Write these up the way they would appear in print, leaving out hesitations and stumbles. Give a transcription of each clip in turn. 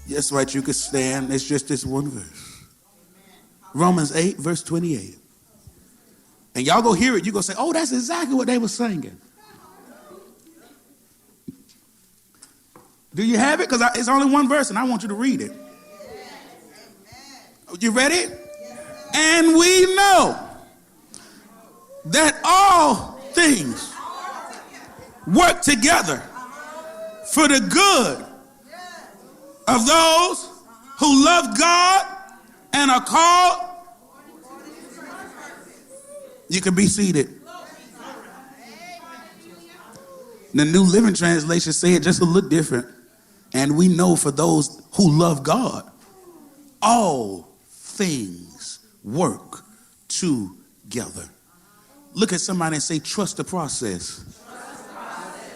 That's right, you could stand. It's just this one verse. Romans 8, verse 28. And y'all go hear it, you're going to say, oh, that's exactly what they were singing. Do you have it? Because it's only one verse and I want you to read it. You ready? And we know that all things work together for the good of those who love God and are called. You can be seated. The New Living Translation say it just a little different. And we know for those who love God, all things work together. Look at somebody and say, trust the process.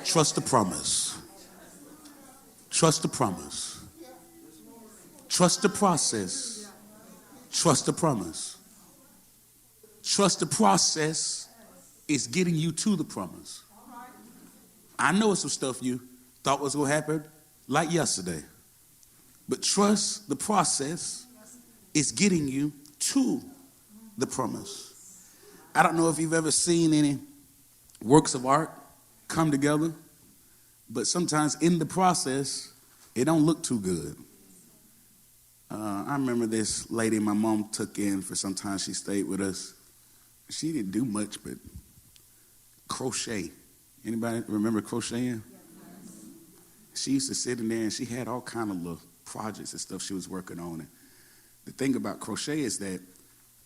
Trust the promise. Trust the promise. Trust the process. Trust the promise. Trust the process is getting you to the promise. I know some stuff you thought was going to happen like yesterday. But trust the process is getting you to the promise. I don't know if you've ever seen any works of art come together, but sometimes in the process, it don't look too good. I remember this lady my mom took in for some time. She stayed with us. She didn't do much but crochet. Anybody remember crocheting? She used to sit in there and she had all kind of little projects and stuff she was working on. And the thing about crochet is that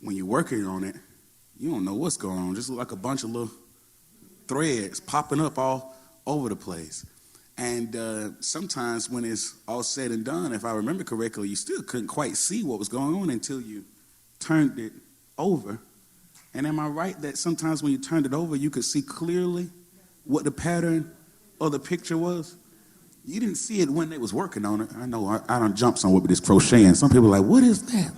when you're working on it, you don't know what's going on. Just look like a bunch of little threads popping up all over the place. And sometimes when it's all said and done, if I remember correctly, you still couldn't quite see what was going on until you turned it over. And am I right that sometimes when you turned it over, you could see clearly what the pattern or the picture was? You didn't see it when they was working on it. I know I done jumped somewhere with this crocheting. Some people are like, what is that?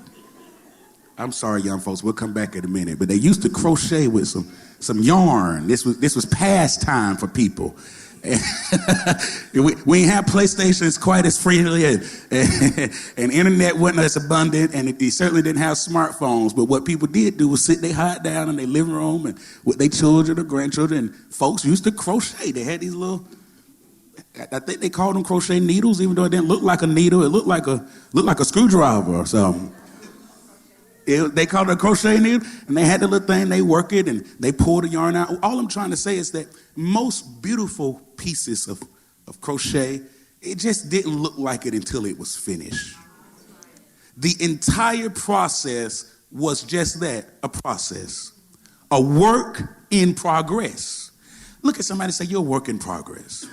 I'm sorry, young folks. We'll come back in a minute. But they used to crochet with some yarn. This was pastime for people. We ain't have PlayStations quite as freely, and internet wasn't as abundant, and they certainly didn't have smartphones. But what people did do was sit they hide down in their living room and with their children or grandchildren, and folks used to crochet. They had these little, I think they called them crochet needles, even though it didn't look like a needle. It looked like a screwdriver or something. They called it a crochet needle, and they had the little thing, they work it, and they pull the yarn out. All I'm trying to say is that most beautiful pieces of crochet, it just didn't look like it until it was finished. The entire process was just that, a process, a work in progress. Look at somebody and say, you're a work in progress.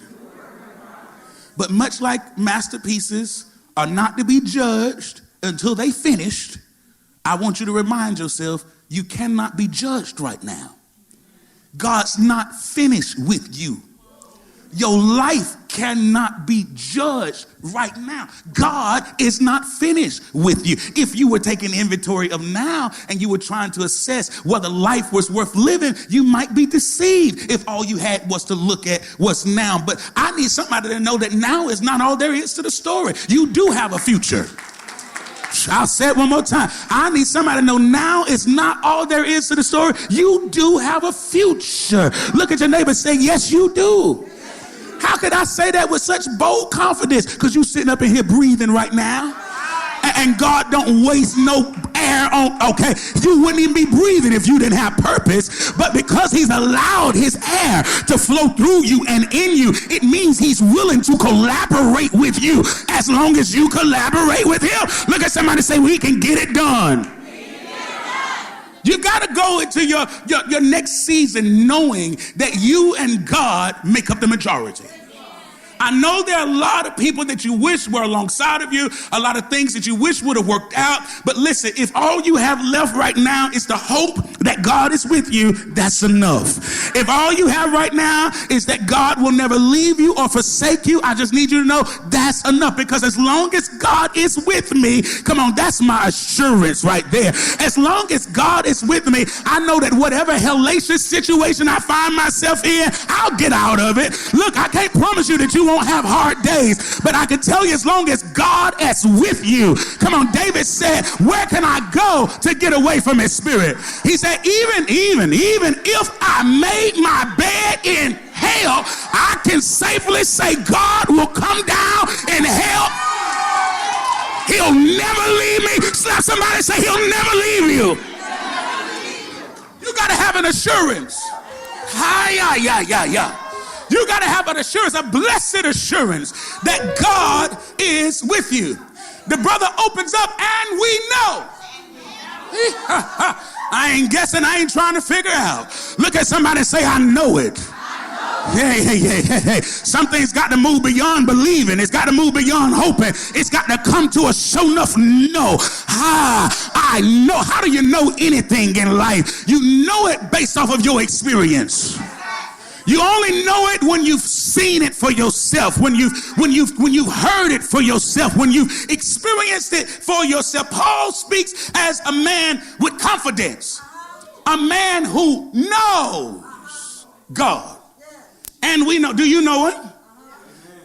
But much like masterpieces are not to be judged until they finished, I want you to remind yourself, you cannot be judged right now. God's not finished with you. Your life cannot be judged right now. God is not finished with you. If you were taking inventory of now and you were trying to assess whether life was worth living, you might be deceived if all you had was to look at what's now. But I need somebody to know that now is not all there is to the story. You do have a future. I'll say it one more time. I need somebody to know now is not all there is to the story. You do have a future. Look at your neighbor and say, yes, you do. How could I say that with such bold confidence? Because you sitting up in here breathing right now. And God don't waste no air on, okay, you wouldn't even be breathing if you didn't have purpose. But because he's allowed his air to flow through you and in you, it means he's willing to collaborate with you as long as you collaborate with him. Look at somebody and say, we can get it done. You got to go into your next season knowing that you and God make up the majority. I know there are a lot of people that you wish were alongside of you, a lot of things that you wish would have worked out. But listen, if all you have left right now is the hope that God is with you, that's enough. If all you have right now is that God will never leave you or forsake you, I just need you to know that's enough. Because as long as God is with me, come on, that's my assurance right there. As long as God is with me, I know that whatever hellacious situation I find myself in, I'll get out of it. Look, I can't promise you that you won't won't have hard days. But I can tell you, as long as God is with you. Come on, David said, where can I go to get away from his spirit? He said, even if I made my bed in hell, I can safely say God will come down and help. He'll never leave me. Slap somebody, say he'll never leave you. You got to have an assurance. You got to have an assurance, a blessed assurance that God is with you. The brother opens up and we know. I ain't guessing. I ain't trying to figure out. Look at somebody and say, I know it. Hey. Something's got to move beyond believing. It's got to move beyond hoping. It's got to come to a sure enough no. I know. How do you know anything in life? You know it based off of your experience. You only know it when you've seen it for yourself, when you've heard it for yourself, when you've experienced it for yourself. Paul speaks as a man with confidence, a man who knows God. And we know, do you know it?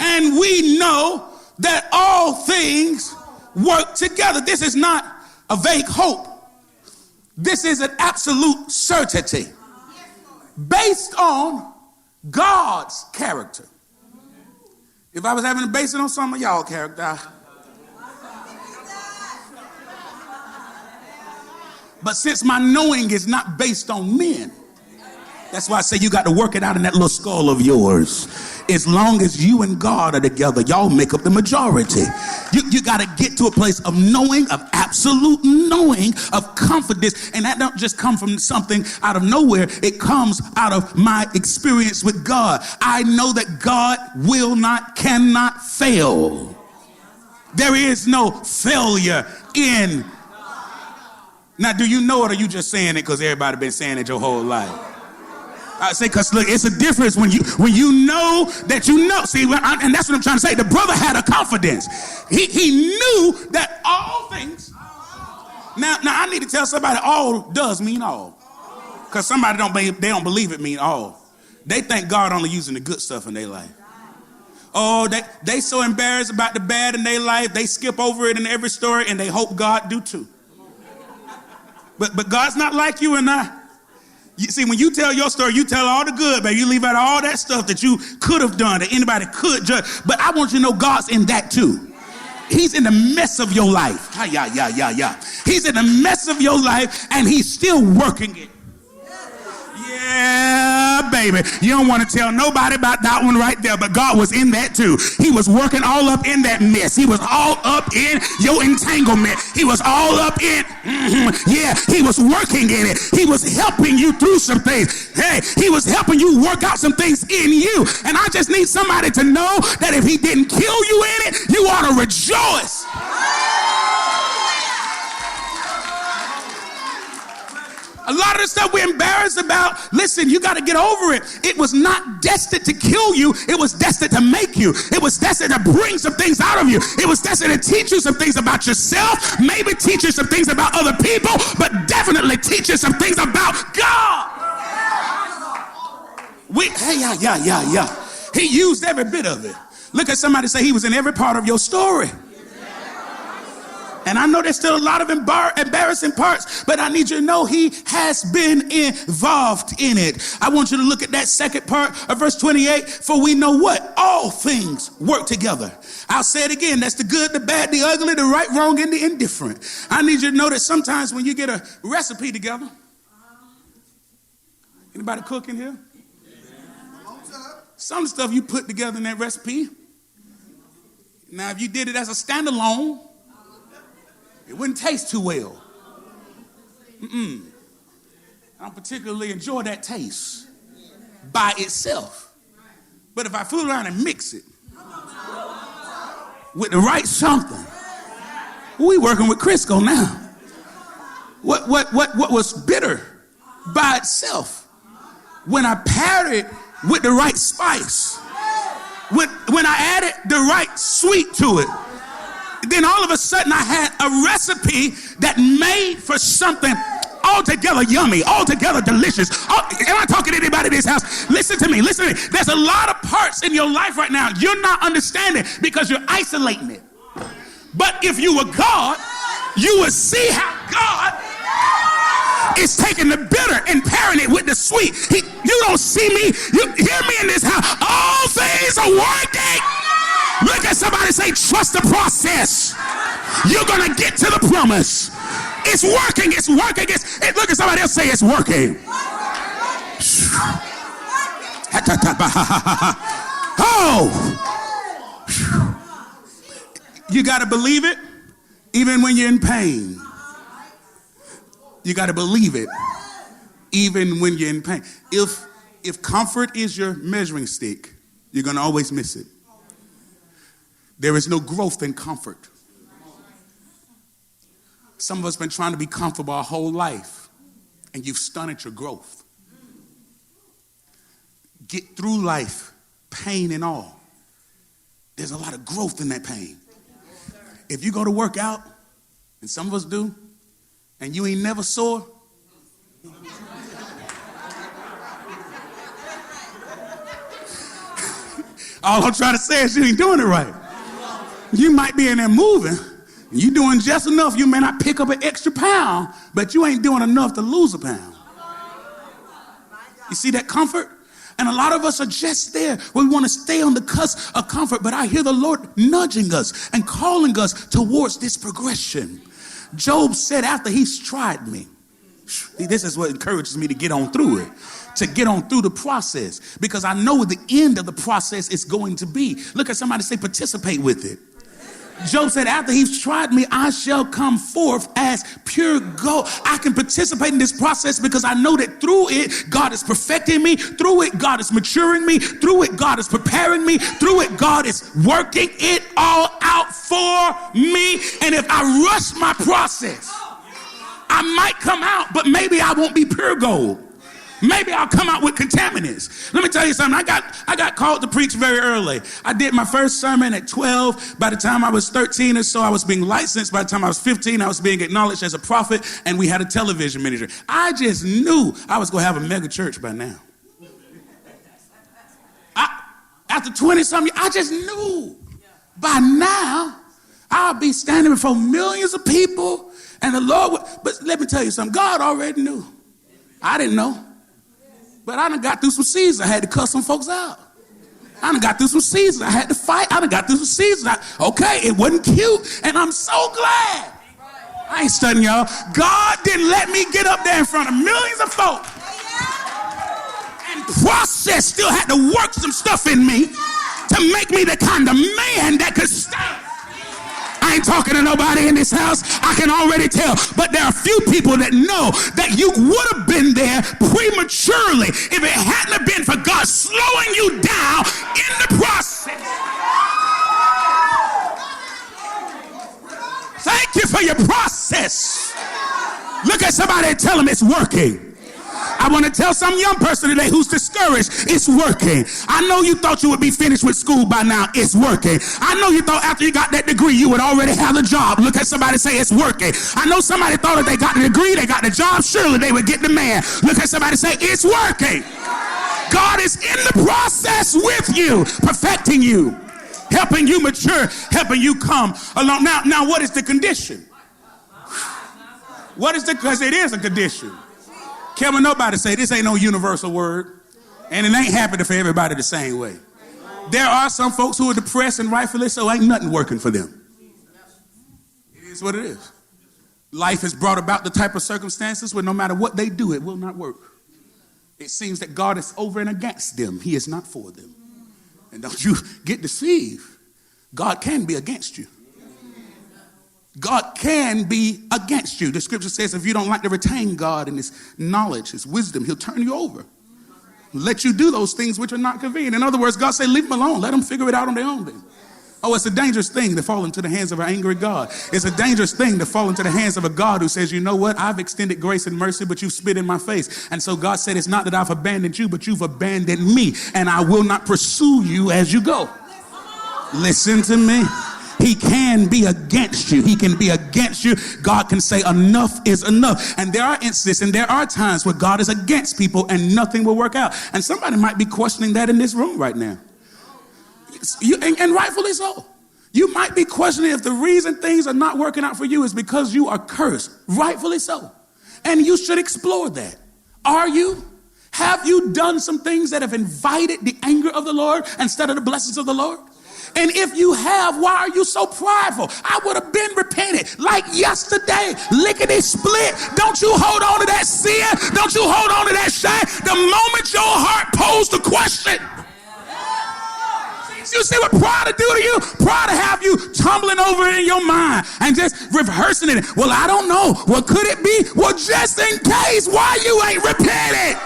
And we know that all things work together. This is not a vague hope. This is an absolute certainty based on God's character. If I was having to base it on some of y'all character, but since my knowing is not based on men, that's why I say you got to work it out in that little skull of yours. As long as you and God are together, y'all make up the majority. You got to get to a place of knowing, of absolute knowing, of confidence. And that don't just come from something out of nowhere. It comes out of my experience with God. I know that God cannot fail. There is no failure in. Now, do you know it, or are you just saying it because everybody been saying it your whole life? I say, because look, it's a difference when you know that you know. See, and that's what I'm trying to say. The brother had a confidence. He knew that all things. Now I need to tell somebody all does mean all. Because somebody they don't believe it mean all. They think God only using the good stuff in their life. Oh, they so embarrassed about the bad in their life, they skip over it in every story, and they hope God do too. But God's not like you and I. You see, when you tell your story, you tell all the good, baby. You leave out all that stuff that you could have done, that anybody could judge. But I want you to know God's in that too. He's in the mess of your life. He's in the mess of your life, and he's still working it. Yeah, baby. You don't want to tell nobody about that one right there, but God was in that too. He was working all up in that mess. He was all up in your entanglement. He was all up in, yeah, he was working in it. He was helping you through some things. Hey, he was helping you work out some things in you. And I just need somebody to know that if he didn't kill you in it, you ought to rejoice. A lot of the stuff we're embarrassed about, listen, you got to get over it. It was not destined to kill you. It was destined to make you. It was destined to bring some things out of you. It was destined to teach you some things about yourself, maybe teach you some things about other people, but definitely teach you some things about God. He used every bit of it. Look at somebody and say he was in every part of your story. And I know there's still a lot of embarrassing parts, but I need you to know he has been involved in it. I want you to look at that second part of verse 28. For we know what? All things work together. I'll say it again. That's the good, the bad, the ugly, the right, wrong, and the indifferent. I need you to know that sometimes when you get a recipe together, anybody cooking here? Some stuff you put together in that recipe. Now, if you did it as a standalone, it wouldn't taste too well. I don't particularly enjoy that taste by itself. But if I fool around and mix it with the right something, we working with Crisco now. What was bitter by itself, when I paired it with the right spice, when I added the right sweet to it, then all of a sudden I had a recipe that made for something altogether yummy, altogether delicious. Am I talking to anybody in this house? Listen to me, listen to me. There's a lot of parts in your life right now you're not understanding because you're isolating it. But if you were God, you would see how God is taking the bitter and pairing it with the sweet. You don't see me. You hear me in this house. All things are working. Look at somebody, say, trust the process. You're going to get to the promise. It's working. It's working. Look at somebody else, say it's working. Oh. You got to believe it even when you're in pain. You got to believe it even when you're in pain. If comfort is your measuring stick, you're going to always miss it. There is no growth in comfort. Some of us have been trying to be comfortable our whole life, and you've stunted your growth. Get through life, pain and all. There's a lot of growth in that pain. If you go to work out, and some of us do, and you ain't never sore, all I'm trying to say is you ain't doing it right. You might be in there moving, and you doing just enough. You may not pick up an extra pound, but you ain't doing enough to lose a pound. You see that comfort? And a lot of us are just there. We want to stay on the cusp of comfort, but I hear the Lord nudging us and calling us towards this progression. Job said after he's tried me, this is what encourages me to get on through it, to get on through the process, because I know what the end of the process is going to be. Look at somebody, say participate with it. Job said, after he's tried me, I shall come forth as pure gold. I can participate in this process because I know that through it, God is perfecting me. Through it, God is maturing me. Through it, God is preparing me. Through it, God is working it all out for me. And if I rush my process, I might come out, but maybe I won't be pure gold. Maybe I'll come out with contaminants. Let me tell you something. I got called to preach very early. I did my first sermon at 12. By the time I was 13 or so, I was being licensed. By the time I was 15, I was being acknowledged as a prophet, and we had a television ministry. I just knew I was going to have a mega church by now. After 20-something, I just knew by now I'll be standing before millions of people, and the Lord would, but let me tell you something. God already knew. I didn't know. But I done got through some seasons. I had to cuss some folks out. I done got through some seasons. I had to fight. I done got through some seasons. Okay, it wasn't cute, and I'm so glad. I ain't studying y'all. God didn't let me get up there in front of millions of folk. And process still had to work some stuff in me to make me the kind of man that could stand. I ain't talking to nobody in this house. I can already tell. But there are a few people that know that you would have been there prematurely if it hadn't have been for God slowing you down in the process. Thank you for your process. Look at somebody and tell them it's working. I want to tell some young person today who's discouraged, it's working. I know you thought you would be finished with school by now. It's working. I know you thought after you got that degree, you would already have a job. Look at somebody and say it's working. I know somebody thought if they got the degree, they got the job, surely they would get the man. Look at somebody and say it's working. God is in the process with you, perfecting you, helping you mature, helping you come along. Now what is the condition? What is the, because it is a condition. Can't nobody say this ain't no universal word, and it ain't happening for everybody the same way. There are some folks who are depressed, and rightfully so, ain't nothing working for them. It is what it is. Life has brought about the type of circumstances where no matter what they do, it will not work. It seems that God is over and against them. He is not for them. And don't you get deceived. God can be against you. God can be against you. The scripture says if you don't like to retain God and his knowledge, his wisdom, he'll turn you over. Let you do those things which are not convenient. In other words, God said, leave them alone. Let them figure it out on their own then. Oh, it's a dangerous thing to fall into the hands of an angry God. It's a dangerous thing to fall into the hands of a God who says, you know what? I've extended grace and mercy, but you spit in my face. And so God said, it's not that I've abandoned you, but you've abandoned me, and I will not pursue you as you go. Listen to me. He can be against you. He can be against you. God can say enough is enough. And there are instances and there are times where God is against people and nothing will work out. And somebody might be questioning that in this room right now. And rightfully so. You might be questioning if the reason things are not working out for you is because you are cursed. Rightfully so. And you should explore that. Are you? Have you done some things that have invited the anger of the Lord instead of the blessings of the Lord? And if you have, why are you so prideful? I would have been repented like yesterday, lickety split. Don't you hold on to that sin. Don't you hold on to that shame. The moment your heart posed the question. You see what pride will do to you? Pride will have you tumbling over in your mind and just rehearsing it. Well, I don't know. Well, could it be? Well, just in case, why you ain't repented?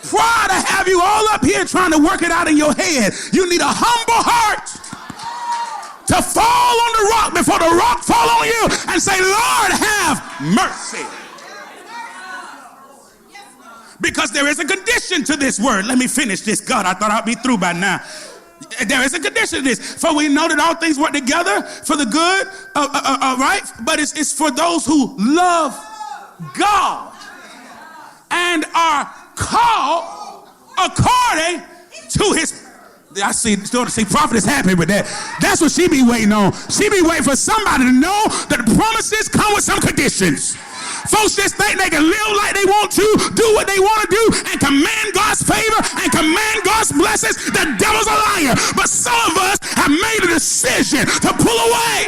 Pride will have you all up here trying to work it out in your head. You need a humble heart to fall on the rock before the rock fall on you and say, Lord, have mercy. Because there is a condition to this word. Let me finish this. God, I thought I'd be through by now. There is a condition to this. For we know that all things work together for the good, right? But it's for those who love God and are called according to his. I see prophet is happy with that. That's what she be waiting on. She be waiting for somebody to know that the promises come with some conditions. Folks just think they can live like they want to, do what they want to do, and command God's favor and command God's blessings. The devil's a liar. But some of us have made a decision to pull away.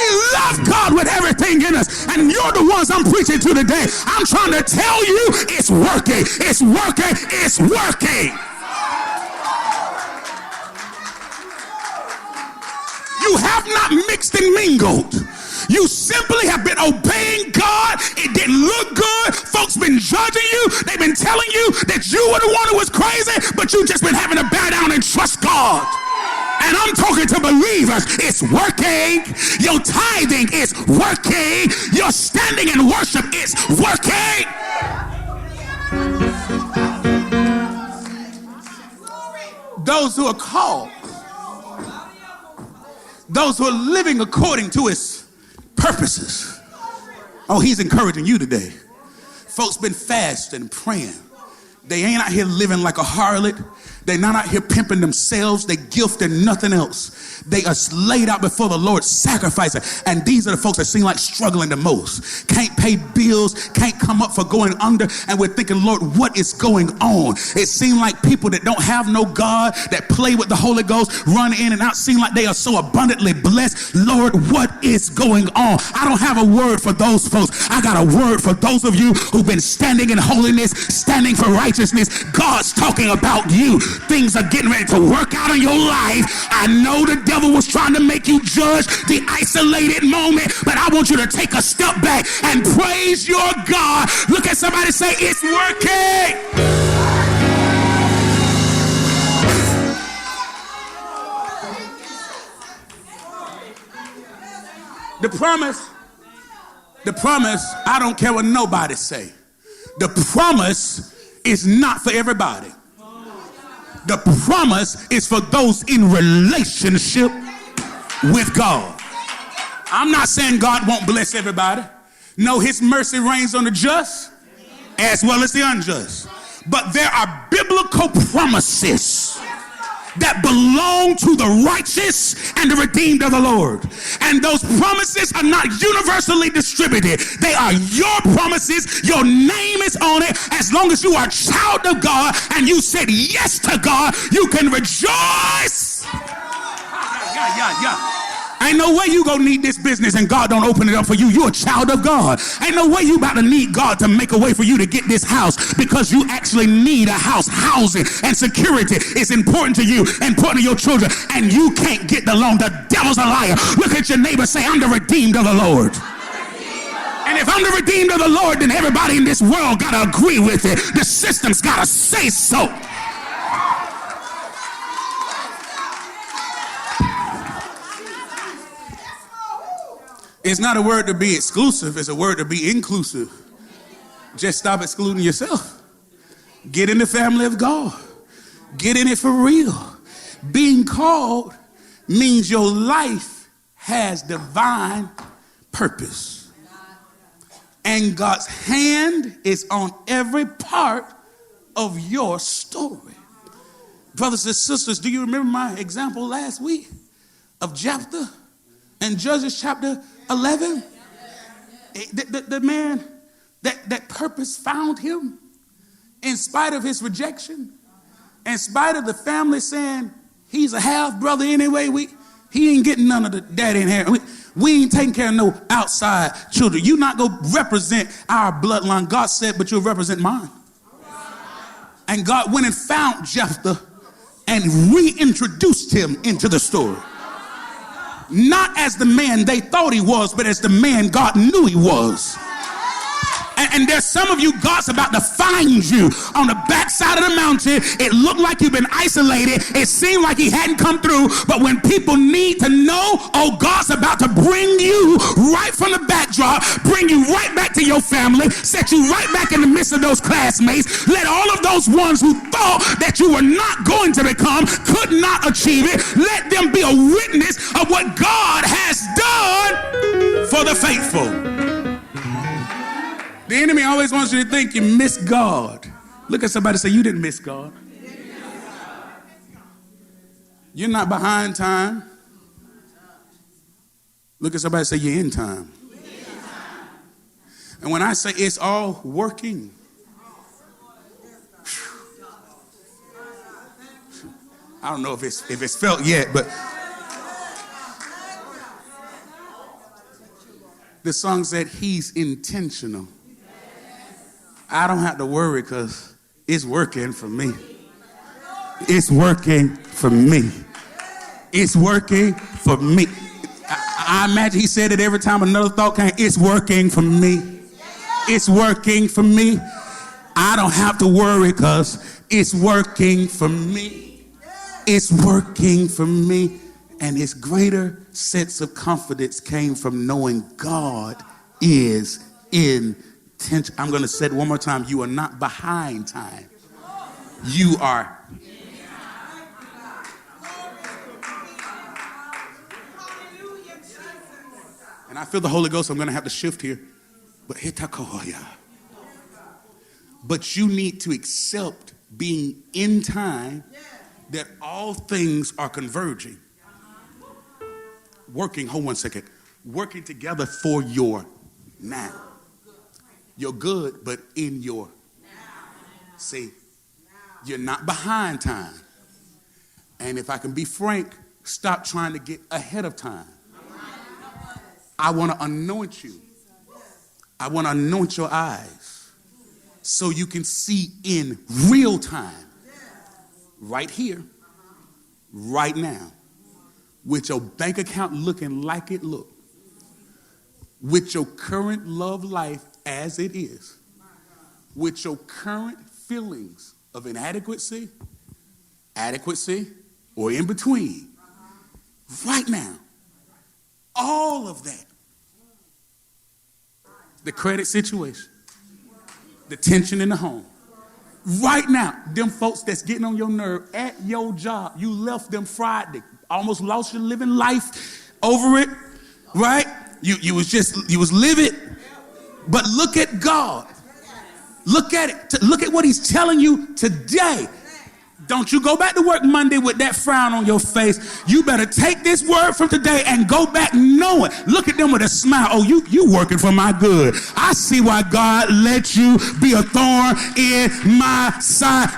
We love God with everything in us, and you're the ones I'm preaching to today. I'm trying to tell you it's working. It's working. It's working. You have not mixed and mingled. You simply have been obeying God. It didn't look good. Folks been judging you. They've been telling you that you were the one who was crazy, but you just been having to bow down and trust God. And I'm talking to believers. It's working. Your tithing is working. Your standing in worship is working. Those who are called, those who are living according to his purposes. Oh, he's encouraging you today. Folks been fasting and praying. They ain't out here living like a harlot. They're not out here pimping themselves. They gift and nothing else. They are laid out before the Lord, sacrificing. And these are the folks that seem like struggling the most. Can't pay bills, can't come up for going under. And we're thinking, Lord, what is going on? It seems like people that don't have no God, that play with the Holy Ghost, run in and out, seem like they are so abundantly blessed. Lord, what is going on? I don't have a word for those folks. I got a word for those of you who've been standing in holiness, standing for righteousness. God's talking about you. Things are getting ready to work out in your life. I know the devil was trying to make you judge the isolated moment, but I want you to take a step back and praise your God. Look at somebody and say, it's working. The promise, I don't care what nobody say. The promise is not for everybody. The promise is for those in relationship with God. I'm not saying God won't bless everybody. No, his mercy reigns on the just as well as the unjust. But there are biblical promises that belong to the righteous and the redeemed of the Lord. And those promises are not universally distributed. They are your promises. Your name is on it. As long as you are a child of God and you said yes to God, you can rejoice. Ain't no way you gonna need this business and God don't open it up for you. You're a child of God. Ain't no way you about to need God to make a way for you to get this house, because you actually need a house. Housing and security is important to you, important to your children, and you can't get the loan. The devil's a liar. Look at your neighbor, say, I'm the redeemed of the Lord. And if I'm the redeemed of the Lord, then everybody in this world gotta agree with it. The system's gotta say so. It's not a word to be exclusive. It's a word to be inclusive. Just stop excluding yourself. Get in the family of God. Get in it for real. Being called means your life has divine purpose. And God's hand is on every part of your story. Brothers and sisters, do you remember my example last week of Jephthah in Judges chapter 11? The man, that purpose found him in spite of his rejection, in spite of the family saying he's a half brother anyway. He ain't getting none of the daddy inheritance. We ain't taking care of no outside children. You not going to represent our bloodline. God said, but you'll represent mine. And God went and found Jephthah and reintroduced him into the story. Not as the man they thought he was, but as the man God knew he was. And there's some of you, God's about to find you on the backside of the mountain. It looked like you've been isolated. It seemed like he hadn't come through. But when people need to know, oh, God's about to bring you right from the backdrop, bring you right back to your family, set you right back in the midst of those classmates. Let all of those ones who thought that you were not going to become, could not achieve it, let them be a witness of what God has done for the faithful. The enemy always wants you to think you miss God. Look at somebody and say, you didn't miss God. You're not behind time. Look at somebody and say, you're in time. And when I say it's all working, I don't know if it's felt yet, but the song said he's intentional. I don't have to worry because it's working for me. It's working for me. It's working for me. I imagine he said it every time another thought came. It's working for me. It's working for me. I don't have to worry because it's working for me. It's working for me. And his greater sense of confidence came from knowing God is in tension. I'm going to say it one more time. You are not behind time. You are. And I feel the Holy Ghost. I'm going to have to shift here. But you need to accept being in time, that all things are converging. Hold one second. Working together for your now. You're good, but in your see, you're not behind time. And if I can be frank, stop trying to get ahead of time. I want to anoint you. I want to anoint your eyes so you can see in real time, right here, right now, with your bank account looking like it looked, with your current love life as it is, with your current feelings of inadequacy, adequacy, or in between, right now, all of that, the credit situation, the tension in the home, right now, them folks that's getting on your nerve at your job, you left them Friday, almost lost your living life over it, right? You was livid. But look at God. Look at it. Look at what he's telling you today. Don't you go back to work Monday with that frown on your face. You better take this word from today and go back knowing. Look at them with a smile. Oh, you working for my good. I see why God let you be a thorn in my side.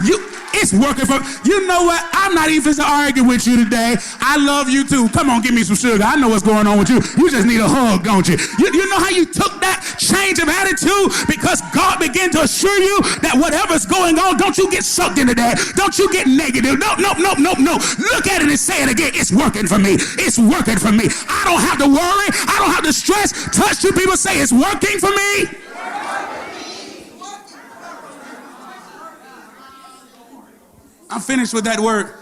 It's working for, you know what? I'm not even to argue with you today. I love you too. Come on, give me some sugar. I know what's going on with you. You just need a hug, don't you? You know how you took that change of attitude because God began to assure you that whatever's going on, don't you get sucked into that. Don't you get negative. No. Look at it and say it again. It's working for me. It's working for me. I don't have to worry. I don't have to stress. Touch two people, say it's working for me. I'm finished with that word.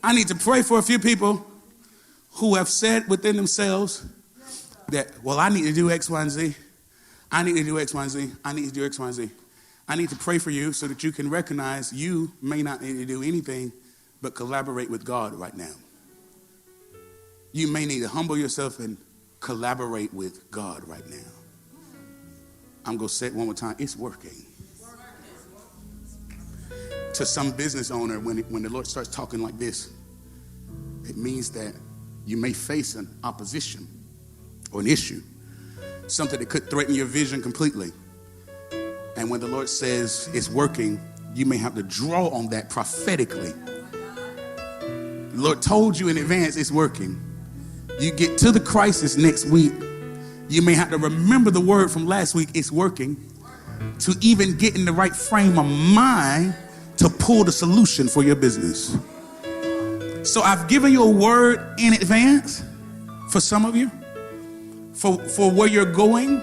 I need to pray for a few people who have said within themselves that, well, I need to do X, Y, and Z. I need to do X, Y, and Z. I need to do X, Y, and Z. I need to pray for you so that you can recognize you may not need to do anything but collaborate with God right now. You may need to humble yourself and collaborate with God right now. I'm going to say it one more time. It's working. To some business owner, when the Lord starts talking like this, it means that you may face an opposition or an issue, something that could threaten your vision completely. And when the Lord says it's working, you may have to draw on that prophetically. The Lord told you in advance it's working. You get to the crisis next week, you may have to remember the word from last week, it's working, to even get in the right frame of mind to pull the solution for your business. So I've given you a word in advance for some of you, for where you're going.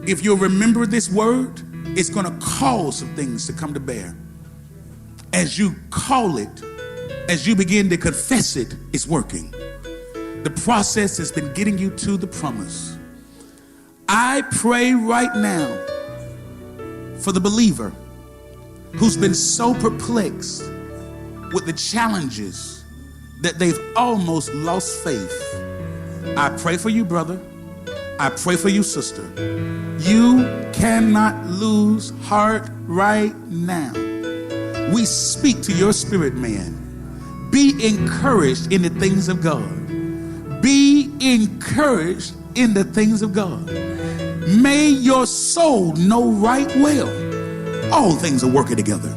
If you'll remember this word, it's going to cause some things to come to bear. As you call it, as you begin to confess it, it's working. The process has been getting you to the promise. I pray right now for the believer who's been so perplexed with the challenges that they've almost lost faith. I pray for you, brother. I pray for you, sister. You cannot lose heart right now. We speak to your spirit, man. Be encouraged in the things of God. Be encouraged in the things of God. May your soul know right well, all things are working together.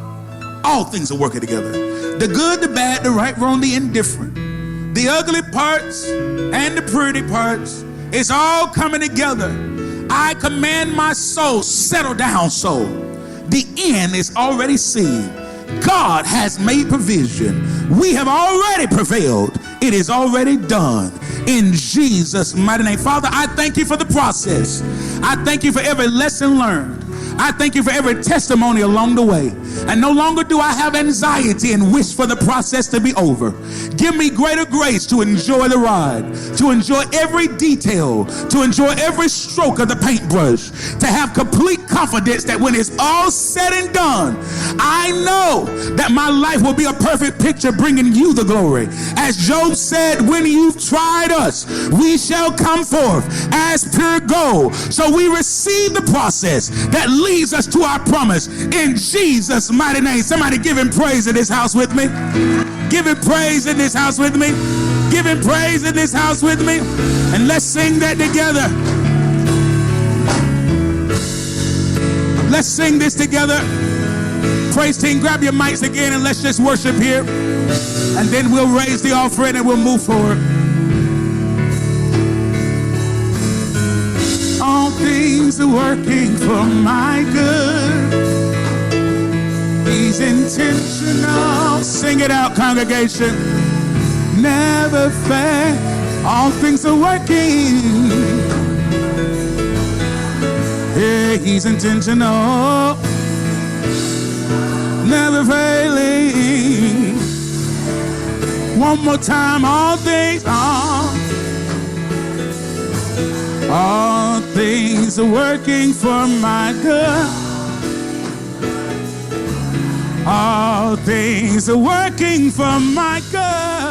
All things are working together. The good, the bad, the right, wrong, the indifferent. The ugly parts and the pretty parts. It's all coming together. I command my soul, settle down, soul. The end is already seen. God has made provision. We have already prevailed. It is already done. In Jesus' mighty name. Father, I thank you for the process. I thank you for every lesson learned. I thank you for every testimony along the way. And no longer do I have anxiety and wish for the process to be over. Give me greater grace to enjoy the ride, to enjoy every detail, to enjoy every stroke of the paintbrush, to have complete confidence that when it's all said and done, I know that my life will be a perfect picture bringing you the glory. As Job said, when you've tried us, we shall come forth as pure gold. So we receive the process that leads us to our promise in Jesus' mighty name. Somebody give him praise in this house with me. Give him praise in this house with me. Give him praise in this house with me. And let's sing that together. Let's sing this together. Praise team, grab your mics again and let's just worship here. And then we'll raise the offering and we'll move forward. All things are working for my good. He's intentional. Sing it out, congregation. Never fail. All things are working. Yeah, he's intentional. Never failing. One more time. All things are. All things are working for my good. All things are working for my good.